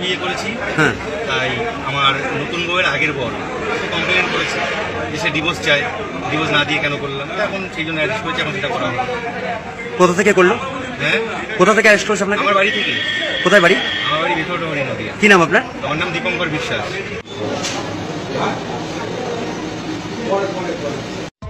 বিয়ে করেছি, হ্যাঁ, তাই আমার নতুন বউয়ের আগের বর কমপ্লেন করেছে যে সে ডিভোর্স চায়, ডিভোর্স না দিয়ে কেন করলাম, এখন সেই জন্য অ্যারেস্ট করেছি, এখন সেটা করা হবে। কোথা থেকে করলো? হ্যাঁ, কোথা থেকে অ্যারেস্ট করেছে আপনাকে? আমার বাড়ি থেকে। কোথায় বাড়ি? আমার বাড়ি বেথরডামারি নদিয়া। কি নাম আপনার? আমার নাম দীপঙ্কর বিশ্বাস।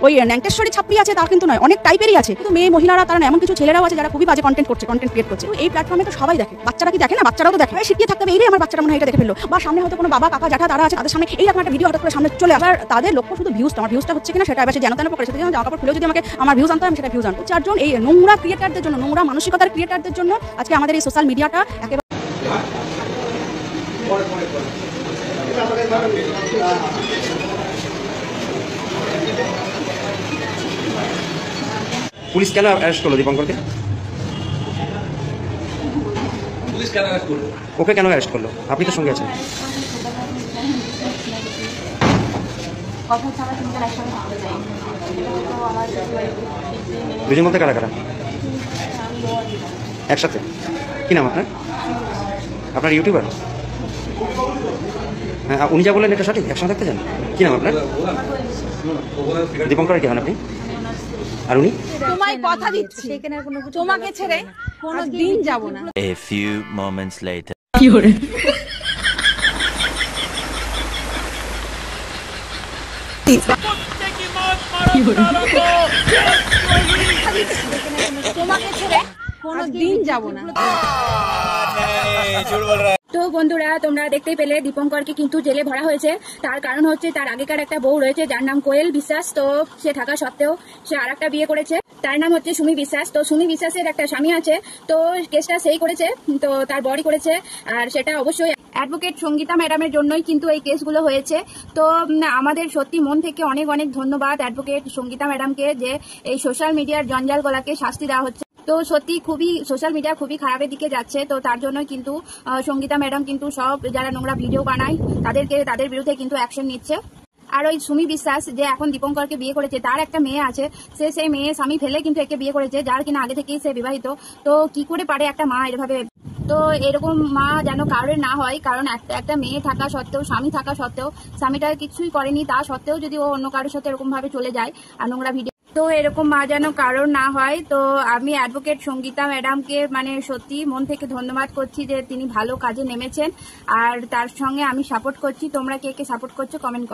ওই ন্যাংটেশ্বরী ছাত্রী আছে তা কিন্তু নয়, অনেক টাইপেরই আছে, কিন্তু মেয়ে মহিলারা তারা এমন কিছু ছেলেরাও আছে যারা খুবই বাজে কন্টেন্ট করছে, কন্টেন্ট ক্রিয়েট করছে। এই প্ল্যাটফর্মে তো সবাই দেখে, বাচ্চারা কি দেখে না? বাচ্চারাও তো দেখে। শিখিয়ে থাকতে হবে, এই রে আমার বাচ্চারা মনে হয় এটা দেখে ফেললো, বা সামনে হয়তো কোনো বাবা কাকা জ্যাঠা তারা আছে, তাদের সামনে এইরকম একটা ভিডিও হঠাৎ করে সামনে চলে আসার, তাদের লক্ষ্য শুধু ভিউজটা, আমার ভিউজটা হচ্ছে কিনা সেটা এবার যেন তেন করে, সেটা জামা কাপড় খুলে যদি আমাকে আমার ভিউজ আনতে হয় আমি সেটা ভিউজ আনবো। চারজন এই নোংরা ক্রিয়েটারদের জন্য, নোংরা মানসিকতার ক্রিয়েটারদের জন্য আজকে আমাদের এই সোশ্যাল মিডিয়াটা একেবারে। পুলিশ কেন অ্যারেস্ট করলো দীপঙ্করকে? পুলিশ কেন অ্যারেস্ট করলো? ওকে কেন অ্যারেস্ট করলো? আপনি তো সঙ্গে আছেন। দুজন বলতে কারা কারা? একসাথে? কি নাম আপনার? আপনার ইউটিউবার? হ্যাঁ, উনি যা বললেন এটা সঠিক? একসঙ্গে থাকতে চান? কি নাম আপনার? দীপঙ্কর কি হন আপনি? আর উনি? তোমায় কথা দিচ্ছি, তোমাকে ছেড়ে কোনোদিন যাব না। A few moments later. কি হরে? তোমাকে ছেড়ে কোনোদিন যাব না। তো বন্ধুরা, তোমরা দেখতেই পেলে দীপঙ্করকে কিন্তু জেলে ভরা হয়েছে। তার কারণ হচ্ছে তার আগেকার একটা বউ রয়েছে যার নাম কোয়েল বিশ্বাস। তো সে থাকা সত্ত্বেও সে আর একটা বিয়ে করেছে, তার নাম হচ্ছে সুমি বিশ্বাস। তো সুমি বিশ্বাসের একটা স্বামী আছে, তো কেসটা সেই করেছে, তো তার বড়ি করেছে, আর সেটা অবশ্যই অ্যাডভোকেট সঙ্গীতা ম্যাডামের জন্যই কিন্তু এই কেসগুলো হয়েছে। তো আমাদের সত্যি মন থেকে অনেক অনেক ধন্যবাদ অ্যাডভোকেট সঙ্গীতা ম্যাডামকে, যে এই সোশ্যাল মিডিয়ার জঞ্জাল গলাকে শাস্তি দেওয়া হচ্ছে। তো সত্যি খুবই সোশ্যাল মিডিয়া খুবই খারাপের দিকে যাচ্ছে। তো তার জন্য কিন্তু সঙ্গীতা ম্যাডাম কিন্তু সব যারা নোংরা ভিডিও বানায় তাদের বিরুদ্ধে কিন্তু অ্যাকশন নিচ্ছে। আর ওই সুমি বিশ্বাস যে এখন দীপঙ্করকে বিয়ে করেছে, তার একটা মেয়ে আছে, সেই মেয়ে স্বামী ফেলে কিন্তু একে বিয়ে করেছে, যার কিনা আগে থেকেই সে বিবাহিত। তো কি করে পারে একটা মা এভাবে? তো এরকম মা যেন কারোর না হয়, কারণ একটা মেয়ে থাকা সত্ত্বেও, স্বামী থাকা সত্ত্বেও, স্বামীটা কিছুই করেনি, তা সত্ত্বেও যদি ও অন্য কারোর সাথে এরকম ভাবে চলে যায় আর নোংরা ভিডিও, তো এরকম মা যেন কারোর না হয়। তো আমি অ্যাডভোকেট সঙ্গীতা ম্যাডামকে মানে সত্যি মন থেকে ধন্যবাদ করছি যে তিনি ভালো কাজে নেমেছেন, আর তার সঙ্গে আমি সাপোর্ট করছি। তোমরা কে কে সাপোর্ট করছো কমেন্ট করো।